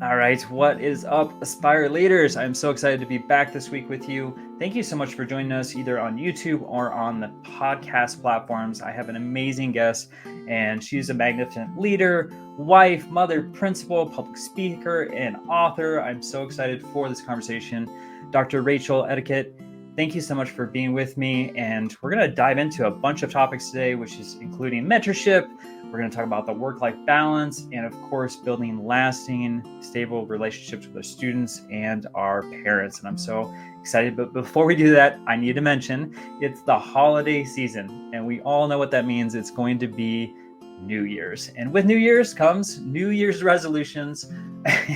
All right, what is up, Aspire leaders? I'm so excited to be back this week with you. Thank you so much for joining us either on YouTube or on the podcast platforms. I have an amazing guest, and she's a magnificent leader, wife, mother, principal, public speaker, and author. I'm so excited for this conversation. Dr. Edoho-Eket, thank you so much for being with me, and we're going to dive into a bunch of topics today, which is including mentorship. We're going to talk about the work-life balance and, of course, building lasting, stable relationships with our students and our parents. And I'm so excited. But before we do that, I need to mention it's the holiday season, and we all know what that means. It's going to be New Year's. And with New Year's comes New Year's resolutions.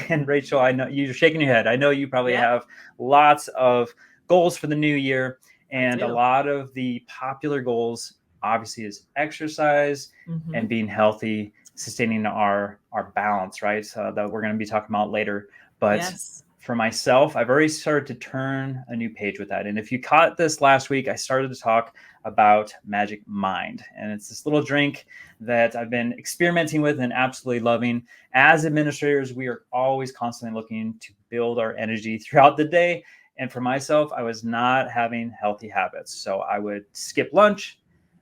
And Rachel, I know you're shaking your head. I know you probably have lots of goals for the new year, and a lot of the popular goals obviously is exercise and being healthy, sustaining our balance, right? So that we're going to be talking about later. But for myself, I've already started to turn a new page with that. And if you caught this last week, I started to talk about Magic Mind. And it's this little drink that I've been experimenting with and absolutely loving. As administrators, we are always constantly looking to build our energy throughout the day. And for myself, I was not having healthy habits. So I would skip lunch.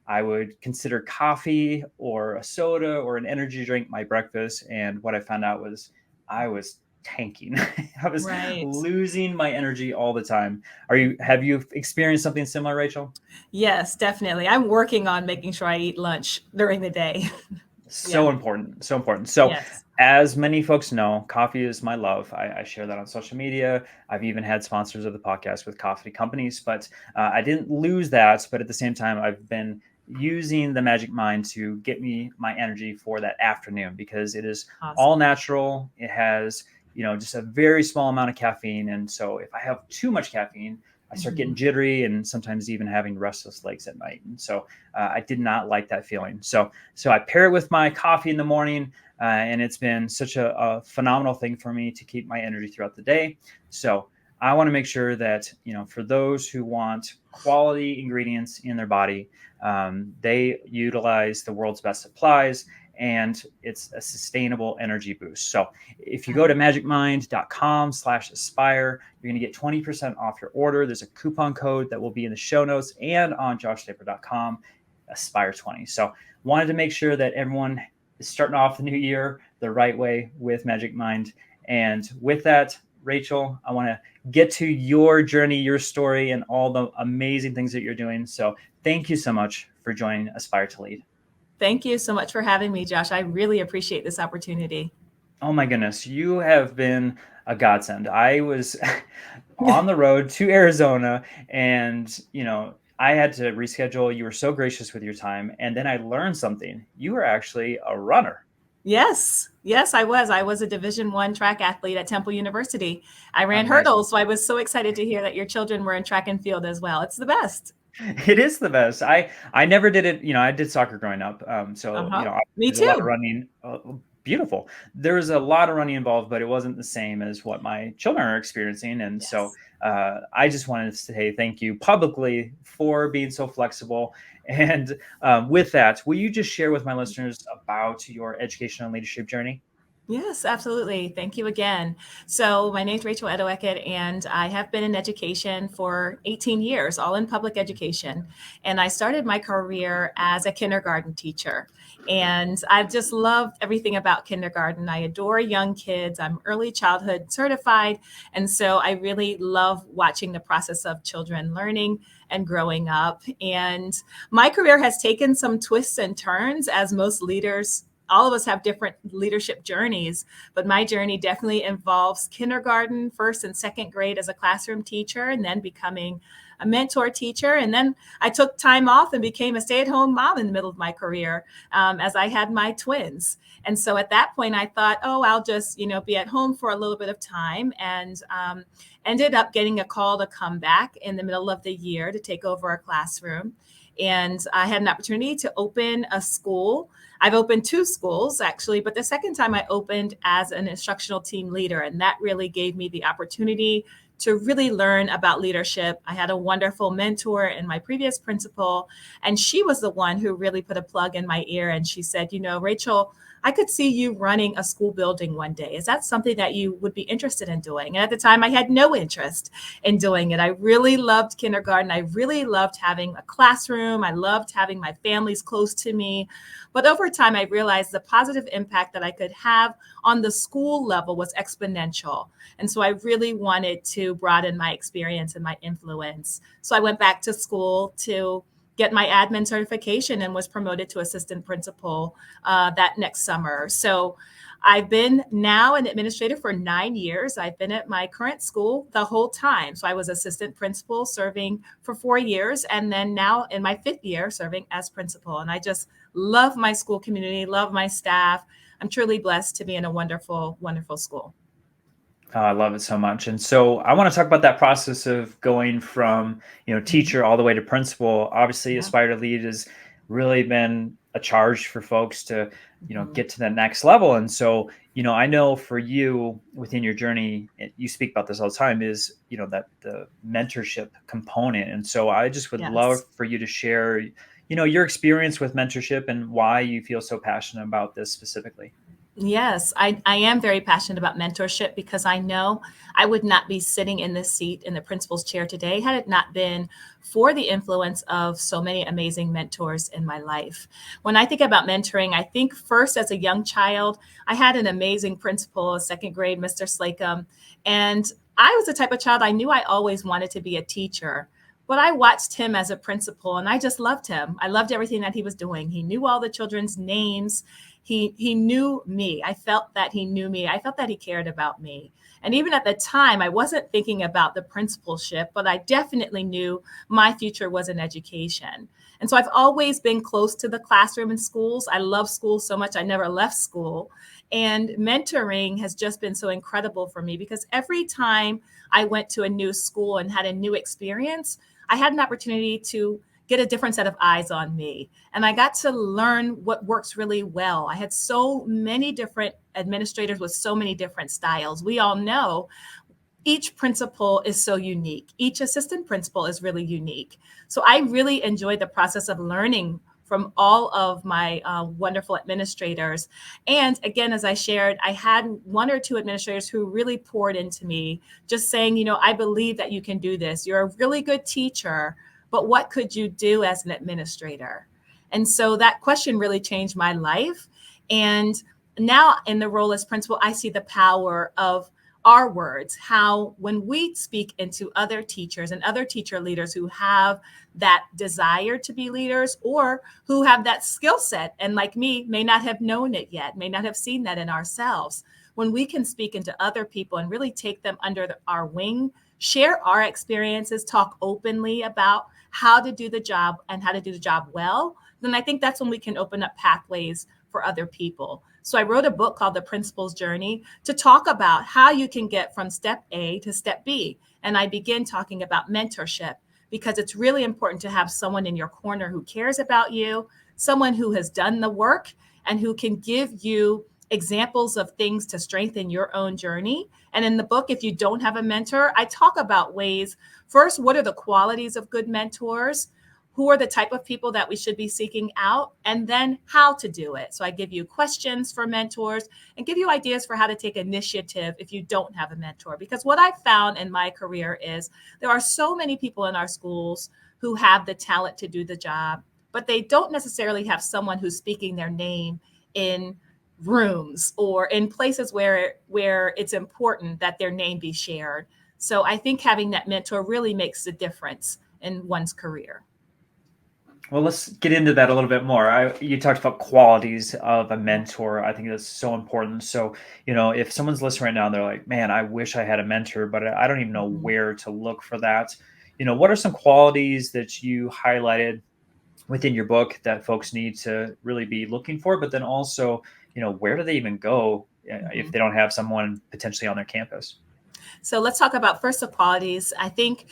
I would consider coffee or a soda or an energy drink my breakfast. And what I found out was I was tanking. I was losing my energy all the time. Have you experienced something similar, Rachel? Yes, definitely. I'm working on making sure I eat lunch during the day. So important. So important. So as many folks know, coffee is my love. I share that on social media. I've even had sponsors of the podcast with coffee companies, but I didn't lose that. But at the same time, I've been using the Magic Mind to get me my energy for that afternoon, because it is all natural. It has, just a very small amount of caffeine. And so if I have too much caffeine, I start getting jittery and sometimes even having restless legs at night. And so I did not like that feeling. So I pair it with my coffee in the morning, and it's been such a phenomenal thing for me to keep my energy throughout the day. So I want to make sure that, for those who want quality ingredients in their body, they utilize the world's best supplies, and it's a sustainable energy boost. So if you go to magicmind.com/aspire, you're going to get 20% off your order. There's a coupon code that will be in the show notes and on joshtaper.com, aspire20. So wanted to make sure that everyone is starting off the new year the right way with Magic Mind. And with that, Rachel, I want to get to your journey, your story, and all the amazing things that you're doing. So thank you so much for joining Aspire to Lead. Thank you so much for having me, Josh. I really appreciate this opportunity. Oh my goodness, you have been a godsend. I was on the road to Arizona, and I had to reschedule. You were so gracious with your time, and then I learned something. You were actually a runner. Yes, I was. I was a Division I track athlete at Temple University. I ran hurdles, so I was so excited to hear that your children were in track and field as well. It's the best. It is the best. I never did it. I did soccer growing up. Me too. A lot of running. Beautiful. There was a lot of running involved, but it wasn't the same as what my children are experiencing. And so I just wanted to say thank you publicly for being so flexible. And with that, will you just share with my listeners about your education and leadership journey? Yes, absolutely. Thank you again. So my name is Rachel Edoho-Eket, and I have been in education for 18 years, all in public education. And I started my career as a kindergarten teacher. And I've just loved everything about kindergarten. I adore young kids. I'm early childhood certified. And so I really love watching the process of children learning and growing up. And my career has taken some twists and turns, as most leaders. All of us have different leadership journeys, but my journey definitely involves kindergarten, first and second grade as a classroom teacher, and then becoming a mentor teacher. And then I took time off and became a stay-at-home mom in the middle of my career, as I had my twins. And so at that point, I thought, I'll just, be at home for a little bit of time, and ended up getting a call to come back in the middle of the year to take over a classroom. And I had an opportunity to open a school I've opened 2 schools actually, but the second time I opened as an instructional team leader, and that really gave me the opportunity to really learn about leadership. I had a wonderful mentor in my previous principal, and she was the one who really put a plug in my ear. And she said, Rachel, I could see you running a school building one day. Is that something that you would be interested in doing? And at the time, I had no interest in doing it. I really loved kindergarten. I really loved having a classroom. I loved having my families close to me. But over time, I realized the positive impact that I could have on the school level was exponential. And so I really wanted to broaden my experience and my influence. So I went back to school to get my admin certification and was promoted to assistant principal that next summer. So I've been now an administrator for 9 years. I've been at my current school the whole time. So I was assistant principal serving for 4 years, and then now in my 5th year serving as principal. And I just love my school community, love my staff. I'm truly blessed to be in a wonderful, wonderful school. Oh, I love it so much. And so I want to talk about that process of going from, teacher all the way to principal. Obviously, Yeah. Aspire to Lead has really been a charge for folks to, Mhm. get to that next level. And so, I know for you within your journey, you speak about this all the time, is, that the mentorship component. And so I just would love Yes. for you to share, your experience with mentorship and why you feel so passionate about this specifically. Yes, I am very passionate about mentorship because I know I would not be sitting in this seat in the principal's chair today had it not been for the influence of so many amazing mentors in my life. When I think about mentoring, I think first as a young child, I had an amazing principal, a second grade, Mr. Slacum. And I was the type of child I knew I always wanted to be a teacher. But I watched him as a principal and I just loved him. I loved everything that he was doing. He knew all the children's names. He knew me. I felt that he knew me. I felt that he cared about me. And even at the time, I wasn't thinking about the principalship, but I definitely knew my future was in education. And so I've always been close to the classroom in schools. I love school so much. I never left school. And mentoring has just been so incredible for me because every time I went to a new school and had a new experience, I had an opportunity to get a different set of eyes on me. And I got to learn what works really well. I had so many different administrators with so many different styles. We all know each principal is so unique. Each assistant principal is really unique. So I really enjoyed the process of learning from all of my wonderful administrators. And again, as I shared, I had 1 or 2 administrators who really poured into me, just saying, I believe that you can do this. You're a really good teacher, but what could you do as an administrator? And so that question really changed my life. And now in the role as principal, I see the power of our words, how when we speak into other teachers and other teacher leaders who have that desire to be leaders or who have that skill set and like me may not have known it yet, may not have seen that in ourselves, when we can speak into other people and really take them under our wing, share our experiences, talk openly about how to do the job and how to do the job well, then I think that's when we can open up pathways for other people. So I wrote a book called The Principal's Journey to talk about how you can get from step A to step B. And I begin talking about mentorship because it's really important to have someone in your corner who cares about you, someone who has done the work and who can give you examples of things to strengthen your own journey. And in the book, if you don't have a mentor, I talk about ways. First, what are the qualities of good mentors? Who are the type of people that we should be seeking out, and then how to do it. So I give you questions for mentors and give you ideas for how to take initiative if you don't have a mentor. Because what I've found in my career is there are so many people in our schools who have the talent to do the job, but they don't necessarily have someone who's speaking their name in rooms or in places where it's important that their name be shared. So I think having that mentor really makes a difference in one's career. Well, let's get into that a little bit more. You talked about qualities of a mentor. I think that's so important. So, if someone's listening right now, and they're like, "Man, I wish I had a mentor, but I don't even know Mhm. where to look for that." What are some qualities that you highlighted within your book that folks need to really be looking for? But then also, where do they even go if Mhm. they don't have someone potentially on their campus? So let's talk about first the qualities. I think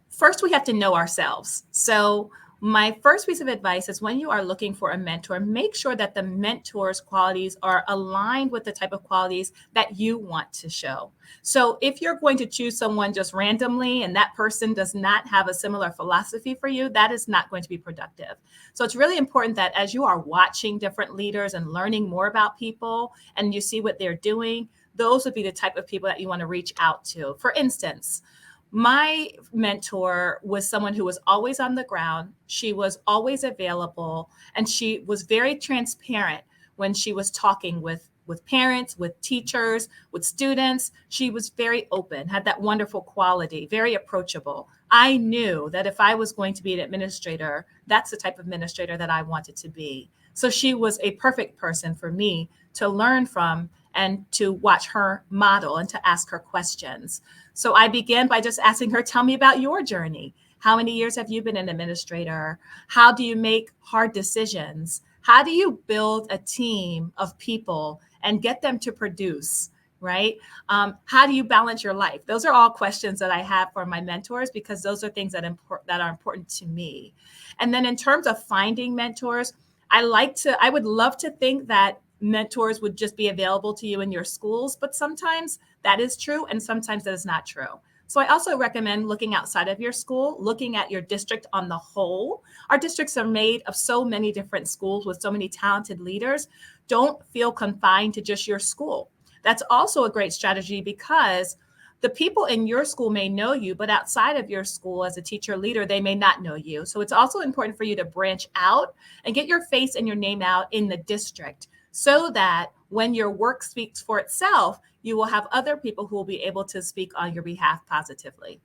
first we have to know ourselves. So My first piece of advice is when you are looking for a mentor, make sure that the mentor's qualities are aligned with the type of qualities that you want to show. So if you're going to choose someone just randomly and that person does not have a similar philosophy for you, that is not going to be productive. So it's really important that as you are watching different leaders and learning more about people and you see what they're doing, those would be the type of people that you want to reach out to. For instance, my mentor was someone who was always on the ground. She was always available, and she was very transparent when she was talking with parents, with teachers, with students. She was very open, had that wonderful quality, very approachable. I knew that if I was going to be an administrator, that's the type of administrator that I wanted to be. So she was a perfect person for me to learn from and to watch her model and to ask her questions. So I began by just asking her, tell me about your journey. How many years have you been an administrator? How do you make hard decisions? How do you build a team of people and get them to produce? Right? How do you balance your life? Those are all questions that I have for my mentors because those are things that are important to me. And then in terms of finding mentors, I would love to think that mentors would just be available to you in your schools, but sometimes that is true and sometimes that is not true. So I also recommend looking outside of your school, looking at your district on the whole. Our districts are made of so many different schools with so many talented leaders. Don't feel confined to just your school. That's also a great strategy because the people in your school may know you, but outside of your school as a teacher leader, they may not know you. So it's also important for you to branch out and get your face and your name out in the district so that when your work speaks for itself, you will have other people who will be able to speak on your behalf positively.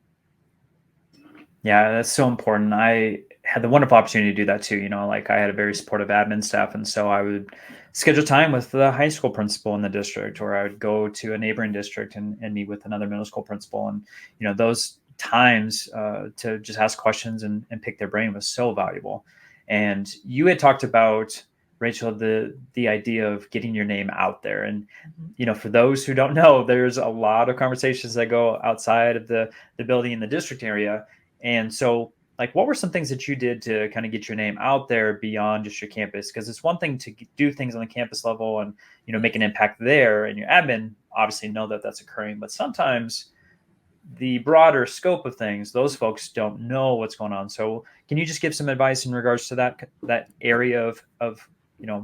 Yeah, that's so important. I had the wonderful opportunity to do that too. Like I had a very supportive admin staff. And so I would schedule time with the high school principal in the district, or I would go to a neighboring district and meet with another middle school principal. And, those times to just ask questions and pick their brain was so valuable. And you had talked about, Rachel, the idea of getting your name out there. And, for those who don't know, there's a lot of conversations that go outside of the building in the district area. And so, like, what were some things that you did to kind of get your name out there beyond just your campus? Because it's one thing to do things on the campus level and, make an impact there, and your admin obviously know that that's occurring. But sometimes the broader scope of things, those folks don't know what's going on. So can you just give some advice in regards to that area of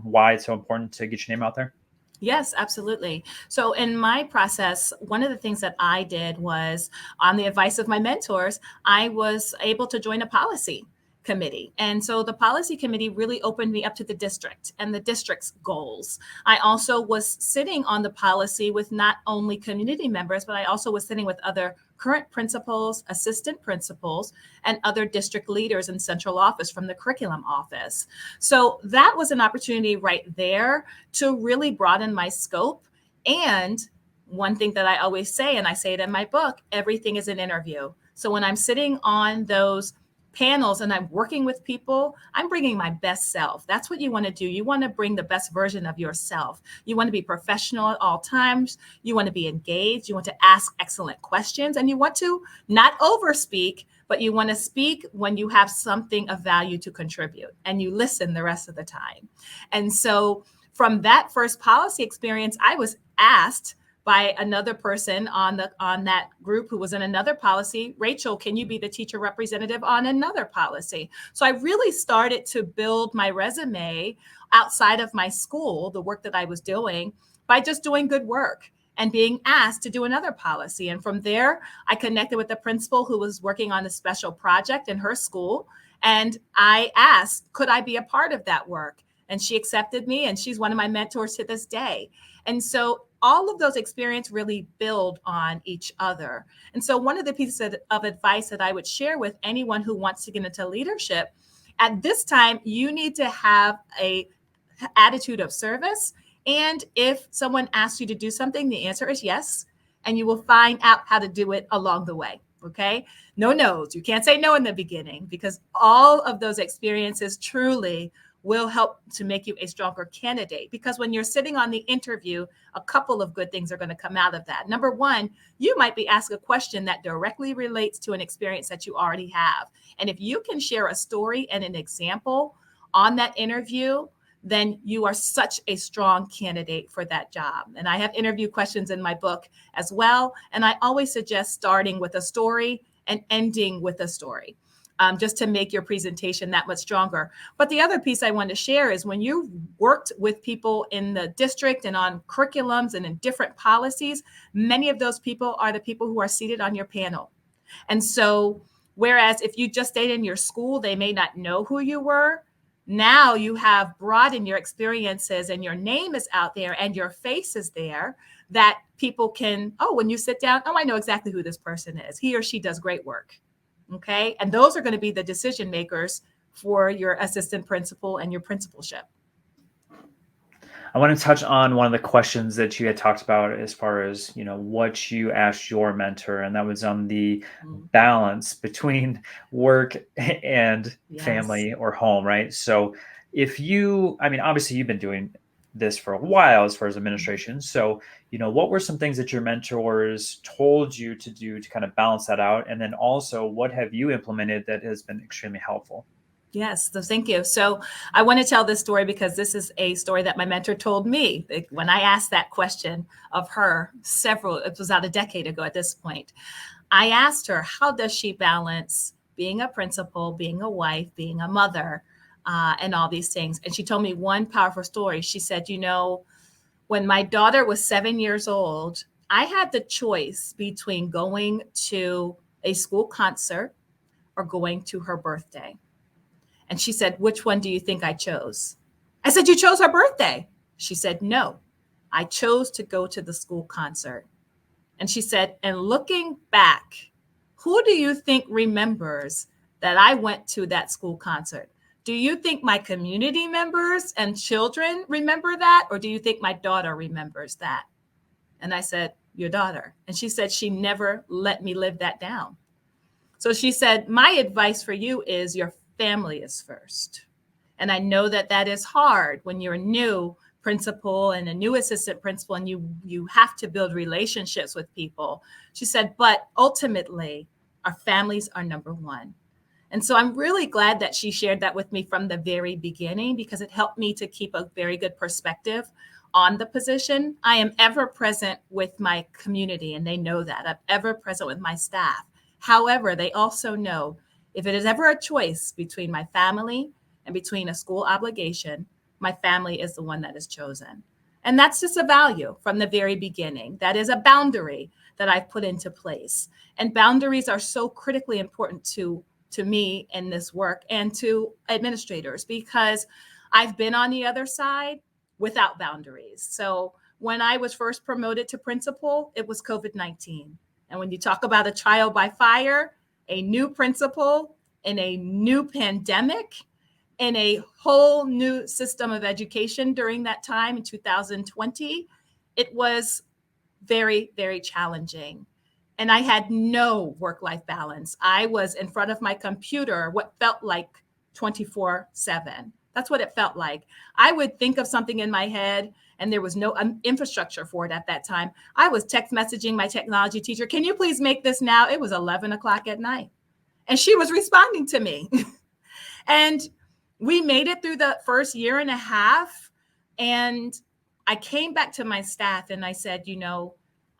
why it's so important to get your name out there? Yes, absolutely. So, in my process, one of the things that I did was, on the advice of my mentors, I was able to join a policy committee. And so the policy committee really opened me up to the district and the district's goals. I also was sitting on the policy with not only community members, but I also was sitting with other current principals, assistant principals, and other district leaders in central office from the curriculum office. So that was an opportunity right there to really broaden my scope. And one thing that I always say, and I say it in my book, everything is an interview. So when I'm sitting on those panels and I'm working with people, I'm bringing my best self. That's what you want to do. You want to bring the best version of yourself. You want to be professional at all times. You want to be engaged. You want to ask excellent questions, and you want to not overspeak, but you want to speak when you have something of value to contribute, and you listen the rest of the time. And so from that first policy experience, I was asked by another person on that group who was in another policy, Rachel, can you be the teacher representative on another policy? So I really started to build my resume outside of my school, the work that I was doing, by just doing good work and being asked to do another policy. And from there, I connected with the principal who was working on a special project in her school. And I asked, could I be a part of that work? And she accepted me, and she's one of my mentors to this day. And so all of those experiences really build on each other. And so one of the pieces of advice that I would share with anyone who wants to get into leadership, at this time, you need to have a attitude of service. And if someone asks you to do something, the answer is yes. And you will find out how to do it along the way. Okay. No no's. You can't say no in the beginning, because all of those experiences truly will help to make you a stronger candidate. Because when you're sitting on the interview, a couple of good things are going to come out of that. Number one, you might be asked a question that directly relates to an experience that you already have. And if you can share a story and an example on that interview, then you are such a strong candidate for that job. And I have interview questions in my book as well. And I always suggest starting with a story and ending with a story. Just to make your presentation that much stronger. But the other piece I want to share is when you worked with people in the district and on curriculums and in different policies, many of those people are the people who are seated on your panel. And so, whereas if you just stayed in your school, they may not know who you were. Now you have broadened your experiences and your name is out there and your face is there that people can, when you sit down, I know exactly who this person is. He or she does great work. Okay. And those are going to be the decision makers for your assistant principal and your principalship. I want to touch on one of the questions that you had talked about as far as, what you asked your mentor, and that was on the balance between work and family or home, right? So obviously you've been doing this for a while as far as administration. So, what were some things that your mentors told you to do to kind of balance that out? And then also, what have you implemented that has been extremely helpful? Yes, so thank you. So I want to tell this story because this is a story that my mentor told me when I asked that question of her it was about a decade ago at this point. I asked her, how does she balance being a principal, being a wife, being a mother, and all these things? And she told me one powerful story. She said, when my daughter was 7 years old, I had the choice between going to a school concert or going to her birthday. And she said, which one do you think I chose? I said, you chose her birthday. She said, no, I chose to go to the school concert. And she said, and looking back, who do you think remembers that I went to that school concert? Do you think my community members and children remember that? Or do you think my daughter remembers that? And I said, your daughter. And she said, she never let me live that down. So she said, my advice for you is your family is first. And I know that that is hard when you're a new principal and a new assistant principal and you have to build relationships with people. She said, but ultimately, our families are number one. And so I'm really glad that she shared that with me from the very beginning because it helped me to keep a very good perspective on the position. I am ever present with my community and they know that. I'm ever present with my staff. However, they also know if it is ever a choice between my family and between a school obligation, my family is the one that is chosen. And that's just a value from the very beginning. That is a boundary that I've put into place. And boundaries are so critically important to me in this work and to administrators because I've been on the other side without boundaries. So when I was first promoted to principal, it was COVID-19. And when you talk about a trial by fire, a new principal in a new pandemic, in a whole new system of education during that time in 2020, it was very, very challenging. And I had no work-life balance. I was in front of my computer, what felt like 24/7. That's what it felt like. I would think of something in my head and there was no infrastructure for it at that time. I was text messaging my technology teacher, can you please make this now? It was 11 o'clock at night. And she was responding to me. And we made it through the first year and a half. And I came back to my staff and I said,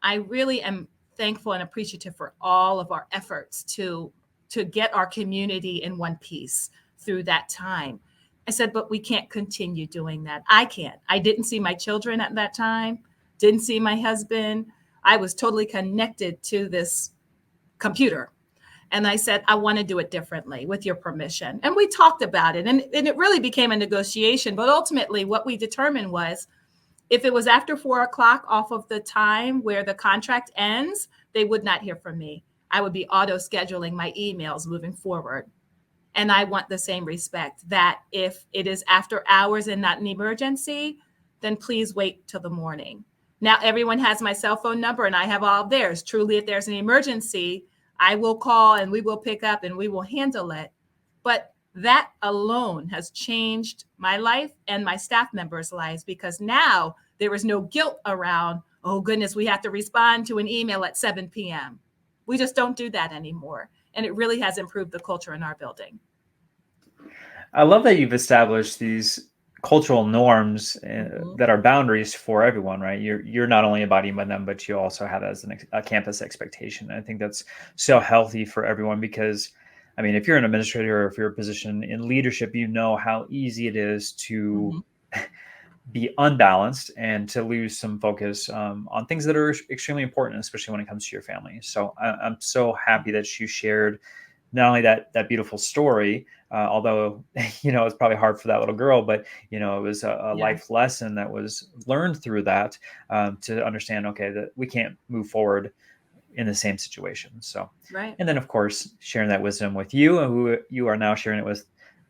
I really am thankful and appreciative for all of our efforts to get our community in one piece through that time. I said, but we can't continue doing that. I can't. I didn't see my children at that time, didn't see my husband. I was totally connected to this computer. And I said, I want to do it differently with your permission. And we talked about it. And it really became a negotiation. But ultimately, what we determined was if it was after 4 o'clock off of the time where the contract ends, they would not hear from me. I would be auto scheduling my emails moving forward. And I want the same respect that if it is after hours and not an emergency, then please wait till the morning. Now, everyone has my cell phone number and I have all of theirs. Truly, if there's an emergency, I will call and we will pick up and we will handle it. But That alone has changed my life and my staff members' lives, because now there is no guilt around, oh goodness, we have to respond to an email at 7 p.m. We just don't do that anymore. And it really has improved the culture in our building. I love that you've established these cultural norms Mm-hmm. that are boundaries for everyone, right? You're not only embodying by them, but you also have that as a campus expectation. And I think that's so healthy for everyone because, I mean, if you're an administrator or if you're a position in leadership, you know how easy it is to Mm-hmm. be unbalanced and to lose some focus on things that are extremely important, especially when it comes to your family. So I'm so happy that you shared not only that beautiful story, although it's probably hard for that little girl, but it was a Yeah. life lesson that was learned through that, to understand, okay, that we can't move forward in the same situation. So, Right. and then of course sharing that wisdom with you, who you are now sharing it with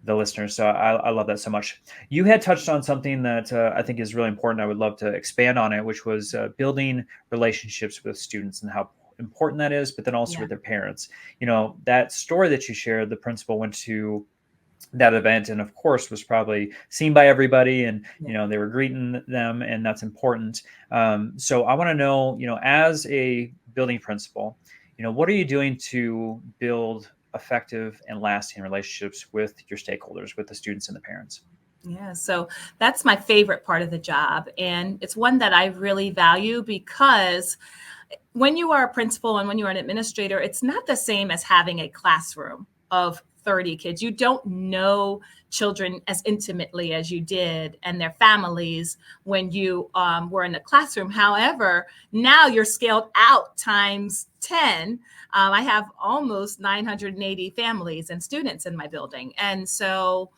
the listeners. So I love that so much. You had touched on something that I think is really important. I would love to expand on it, which was building relationships with students and how important that is, but then also Yeah. with their parents. That story that you shared, the principal went to that event and of course was probably seen by everybody, and Yeah. they were greeting them, and that's important. So I want to know, as a building principal, what are you doing to build effective and lasting relationships with your stakeholders, with the students and the parents? Yeah, so that's my favorite part of the job. And it's one that I really value, because when you are a principal and when you're an administrator, it's not the same as having a classroom of 30 kids. You don't know children as intimately as you did and their families when you were in the classroom. However, now you're scaled out times 10. I have almost 980 families and students in my building. And so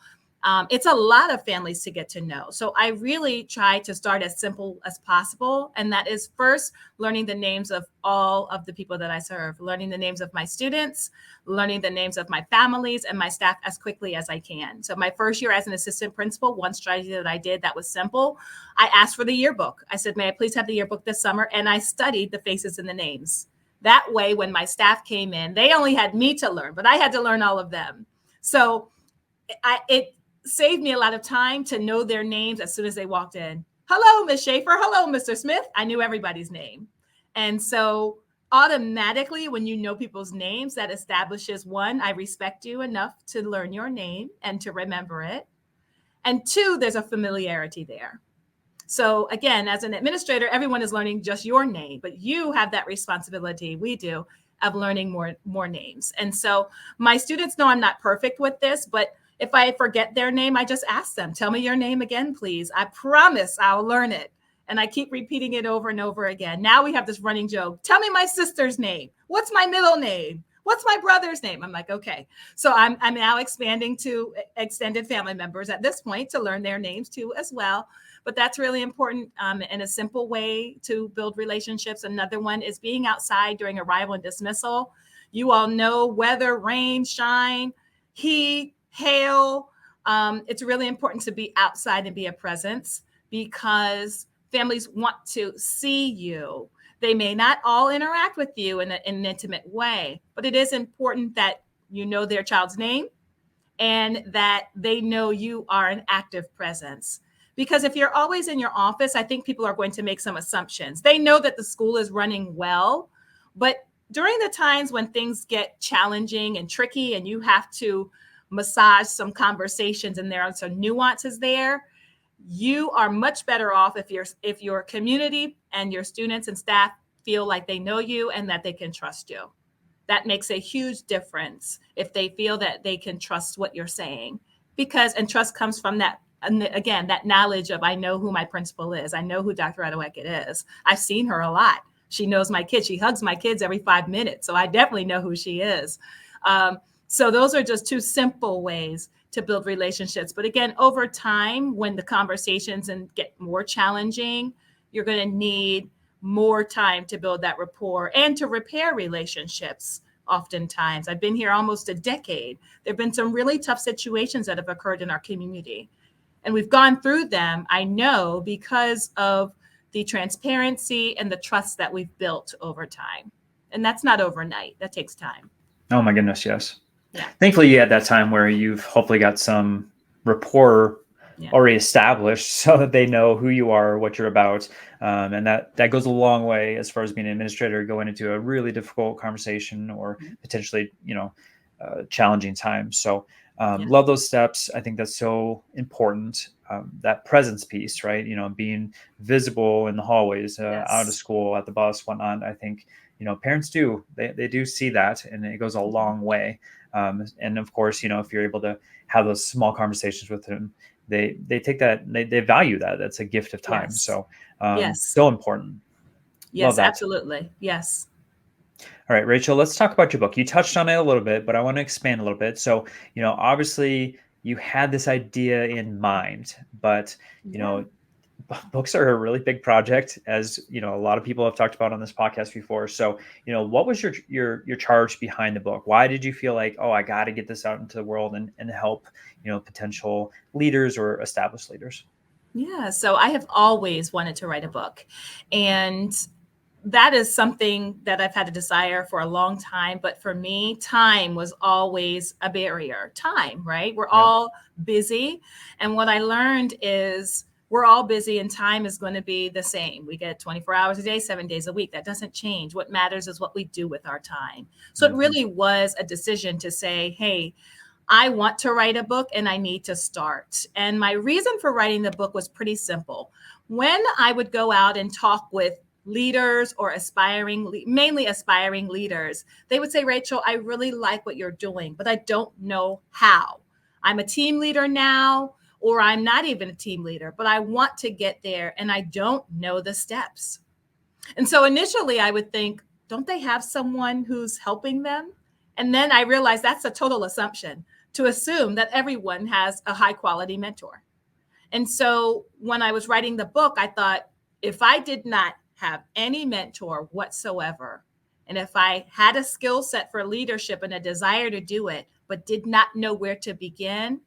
it's a lot of families to get to know. So I really try to start as simple as possible. And that is first learning the names of all of the people that I serve, learning the names of my students, learning the names of my families and my staff as quickly as I can. So my first year as an assistant principal, one strategy that I did that was simple, I asked for the yearbook. I said, may I please have the yearbook this summer? And I studied the faces and the names. That way, when my staff came in, they only had me to learn, but I had to learn all of them. So it saved me a lot of time to know their names as soon as they walked in. Hello, Miss Schaefer. Hello, Mr. Smith. I knew everybody's name. And so automatically, when you know people's names, that establishes, one, I respect you enough to learn your name and to remember it. And two, there's a familiarity there. So again, as an administrator, everyone is learning just your name, but you have that responsibility, we do, of learning more names. And so my students know I'm not perfect with this, but if I forget their name, I just ask them, tell me your name again, please. I promise I'll learn it. And I keep repeating it over and over again. Now we have this running joke. Tell me my sister's name. What's my middle name? What's my brother's name? I'm like, okay. So I'm now expanding to extended family members at this point to learn their names too as well. But that's really important, in a simple way to build relationships. Another one is being outside during arrival and dismissal. You all know weather, rain, shine, heat, hail. It's really important to be outside and be a presence, because families want to see you. They may not all interact with you in an intimate way, but it is important that you know their child's name and that they know you are an active presence. Because if you're always in your office, I think people are going to make some assumptions. They know that the school is running well, but during the times when things get challenging and tricky and you have to massage some conversations and there are some nuances there, you are much better off if your community and your students and staff feel like they know you and that they can trust you. That makes a huge difference if they feel that they can trust what you're saying, and trust comes from that. And again, that knowledge of, I know who my principal is. I know who Dr. Edoho-Eket is. I've seen her a lot. She knows my kids. She hugs my kids every 5 minutes. So I definitely know who she is. So those are just two simple ways to build relationships. But again, over time, when the conversations get more challenging, you're going to need more time to build that rapport and to repair relationships. Oftentimes, I've been here almost a decade. There have been some really tough situations that have occurred in our community, and we've gone through them, I know, because of the transparency and the trust that we've built over time. And that's not overnight. That takes time. Oh my goodness, yes. Yeah. Thankfully, you had that time where you've hopefully got some rapport Yeah. already established so that they know who you are, what you're about. And that goes a long way as far as being an administrator, going into a really difficult conversation or potentially, challenging time. So Yeah. love those steps. I think that's so important. That presence piece, right? Being visible in the hallways, out of Yes. school, at the bus, whatnot. I think, parents they do see that, and it goes a long way. And of course, if you're able to have those small conversations with them, they take that, they value that. That's a gift of time. Yes. So Yes. so important. Love Yes, that. absolutely. Yes. All right, Rachel, let's talk about your book. You touched on it a little bit, but I want to expand a little bit. So, obviously you had this idea in mind, but you Yeah. know books are a really big project, as a lot of people have talked about on this podcast before. So what was your charge behind the book? Why did you feel like, oh, I got to get this out into the world and help potential leaders or established leaders? Yeah. So I have always wanted to write a book. And that is something that I've had a desire for a long time. But for me, time was always a barrier. Time, right? We're Yep. all busy. And what I learned is we're all busy and time is going to be the same. We get 24 hours a day, 7 days a week. That doesn't change. What matters is what we do with our time. So it Mm-hmm. really was a decision to say, hey, I want to write a book and I need to start. And my reason for writing the book was pretty simple. When I would go out and talk with leaders or mainly aspiring leaders, they would say, Rachel, I really like what you're doing, but I don't know how. I'm a team leader now, or I'm not even a team leader, but I want to get there and I don't know the steps. And so initially I would think, don't they have someone who's helping them? And then I realized that's a total assumption to assume that everyone has a high quality mentor. And so when I was writing the book, I thought, if I did not have any mentor whatsoever, and if I had a skill set for leadership and a desire to do it, but did not know where to begin,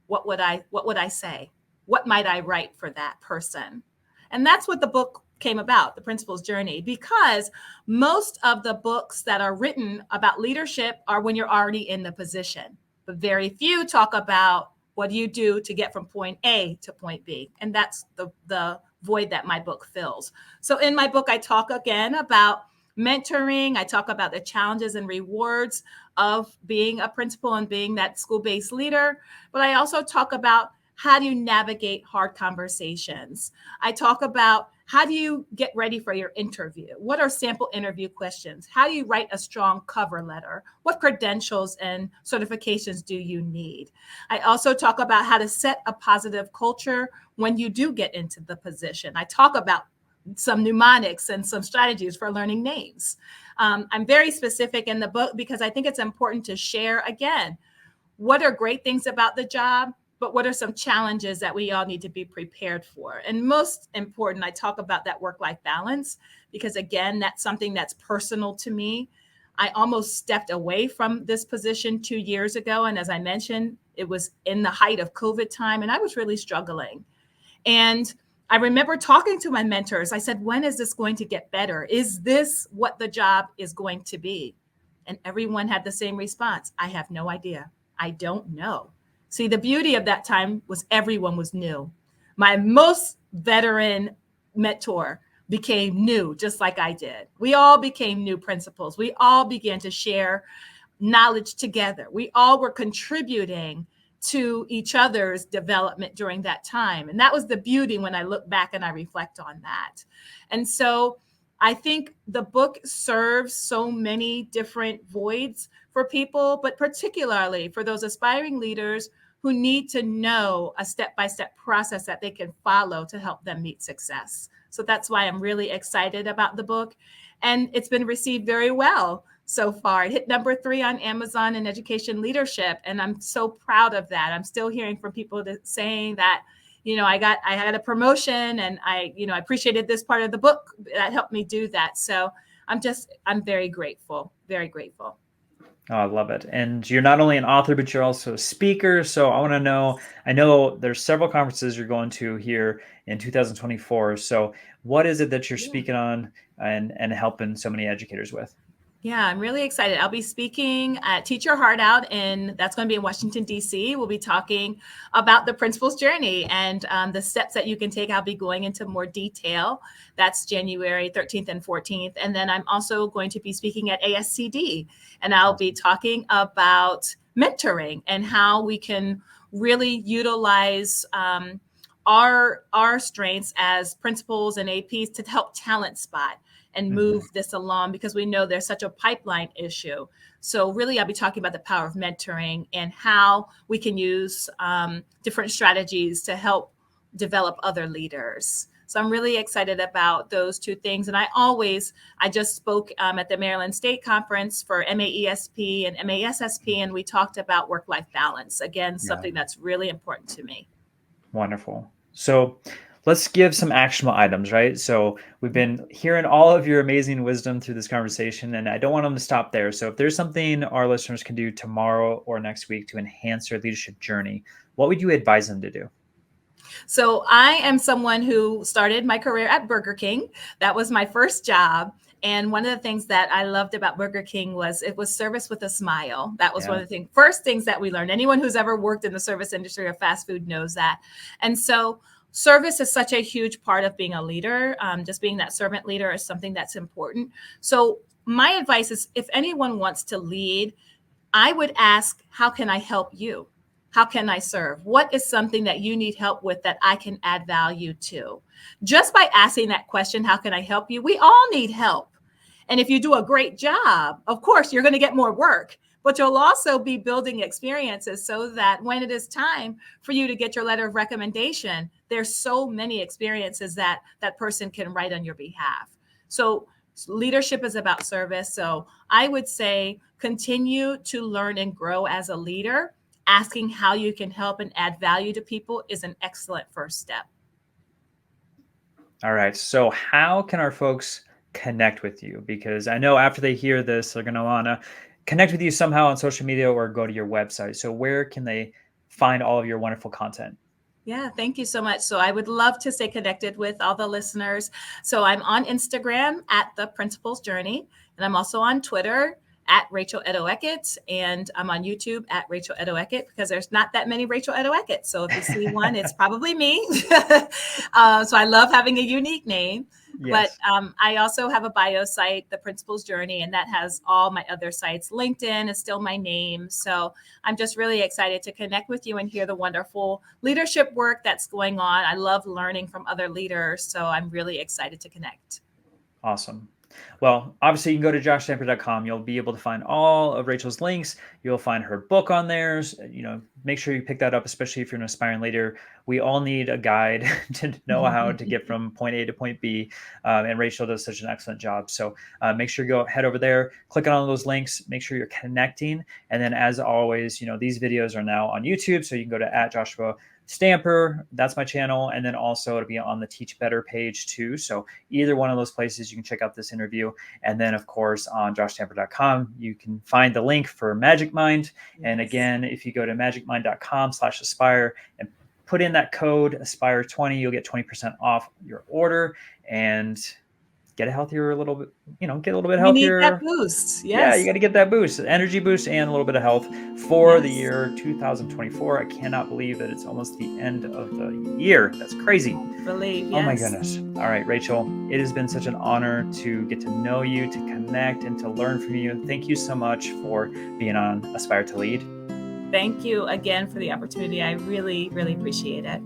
what would I say? What might I write for that person? And that's what the book came about, The Principal's Journey, because most of the books that are written about leadership are when you're already in the position, but very few talk about what do you do to get from point A to point B. And that's the void that my book fills. So in my book, I talk again about mentoring. I talk about the challenges and rewards of being a principal and being that school-based leader. But I also talk about how do you navigate hard conversations. I talk about how do you get ready for your interview? What are sample interview questions? How do you write a strong cover letter? What credentials and certifications do you need? I also talk about how to set a positive culture when you do get into the position. I talk about some mnemonics and some strategies for learning names. I'm very specific in the book because I think it's important to share, again, what are great things about the job, but what are some challenges that we all need to be prepared for? And most important, I talk about that work-life balance because, again, that's something that's personal to me. I almost stepped away from this position 2 years ago. And as I mentioned, it was in the height of COVID time, and I was really struggling. And I remember talking to my mentors. I said, when is this going to get better? Is this what the job is going to be? And everyone had the same response. I have no idea. I don't know. See, the beauty of that time was everyone was new. My most veteran mentor became new, just like I did. We all became new principals. We all began to share knowledge together. We all were contributing to each other's development during that time. And that was the beauty when I look back and I reflect on that. And so I think the book serves so many different voids for people, but particularly for those aspiring leaders who need to know a step-by-step process that they can follow to help them meet success. So that's why I'm really excited about the book. And it's been received very well so far. It hit number 3 on Amazon in education leadership. And I'm so proud of that. I'm still hearing from people saying that, I had a promotion and I appreciated this part of the book that helped me do that. So I'm very grateful, very grateful. Oh, I love it. And you're not only an author, but you're also a speaker. So I want to know, I know there's several conferences you're going to here in 2024. So what is it that you're Yeah. speaking on and helping so many educators with? Yeah, I'm really excited. I'll be speaking at Teach Your Heart Out, and that's going to be in Washington, D.C. We'll be talking about the principal's journey and the steps that you can take. I'll be going into more detail. That's January 13th and 14th. And then I'm also going to be speaking at ASCD, and I'll be talking about mentoring and how we can really utilize our strengths as principals and APs to help talent spot and move this along, because we know there's such a pipeline issue. So really, I'll be talking about the power of mentoring and how we can use different strategies to help develop other leaders. So I'm really excited about those two things. And I just spoke at the Maryland State Conference for MAESP and MASSP, and we talked about work-life balance. Again, something that's really important to me. Wonderful. So let's give some actionable items, right? So we've been hearing all of your amazing wisdom through this conversation, and I don't want them to stop there. So if there's something our listeners can do tomorrow or next week to enhance their leadership journey, what would you advise them to do? So I am someone who started my career at Burger King. That was my first job. And one of the things that I loved about Burger King was it was service with a smile. That was one of the first things that we learned. Anyone who's ever worked in the service industry or fast food knows that. And so service is such a huge part of being a leader. Just being that servant leader is something that's important. So my advice is, if anyone wants to lead, I would ask, how can I help you? How can I serve? What is something that you need help with that I can add value to? Just by asking that question, how can I help you? We all need help. And if you do a great job, of course, you're going to get more work, but you'll also be building experiences so that when it is time for you to get your letter of recommendation, there's so many experiences that that person can write on your behalf. So leadership is about service. So I would say continue to learn and grow as a leader. Asking how you can help and add value to people is an excellent first step. All right. So how can our folks connect with you? Because I know after they hear this, they're going to want to connect with you somehow on social media or go to your website. So where can they find all of your wonderful content? Yeah, thank you so much. So I would love to stay connected with all the listeners. So I'm on Instagram at The Principal's Journey, and I'm also on Twitter at Rachel Edoho-Eket, and I'm on YouTube at Rachel Edoho-Eket, because there's not that many Rachel Edoho-Eket. So if you see one, it's probably me. So I love having a unique name. But I also have a bio site, The Principal's Journey, and that has all my other sites. LinkedIn is still my name. So I'm just really excited to connect with you and hear the wonderful leadership work that's going on. I love learning from other leaders. So I'm really excited to connect. Awesome. Well, obviously, you can go to joshstamper.com. You'll be able to find all of Rachel's links. You'll find her book on there. Make sure you pick that up, especially if you're an aspiring leader. We all need a guide to know how to get from point A to point B. And Rachel does such an excellent job. So make sure you head over there, click on all those links, make sure you're connecting. And then, as always, these videos are now on YouTube. So you can go to @JoshuaStamper. That's my channel. And then also it'll be on the Teach Better page too. So either one of those places you can check out this interview. And then, of course, on joshstamper.com, you can find the link for Magic Mind. And again, if you go to magicmind.com/aspire and put in that code ASPIRE20, you'll get 20% off your order and get a healthier little bit, get a little bit healthier. You need that boost. Yes. Yeah, you got to get that boost, energy boost, and a little bit of health for the year 2024. I cannot believe that it's almost the end of the year. That's crazy. Yes. Oh my goodness. All right, Rachel, it has been such an honor to get to know you, to connect, and to learn from you. Thank you so much for being on Aspire to Lead. Thank you again for the opportunity. I really, really appreciate it.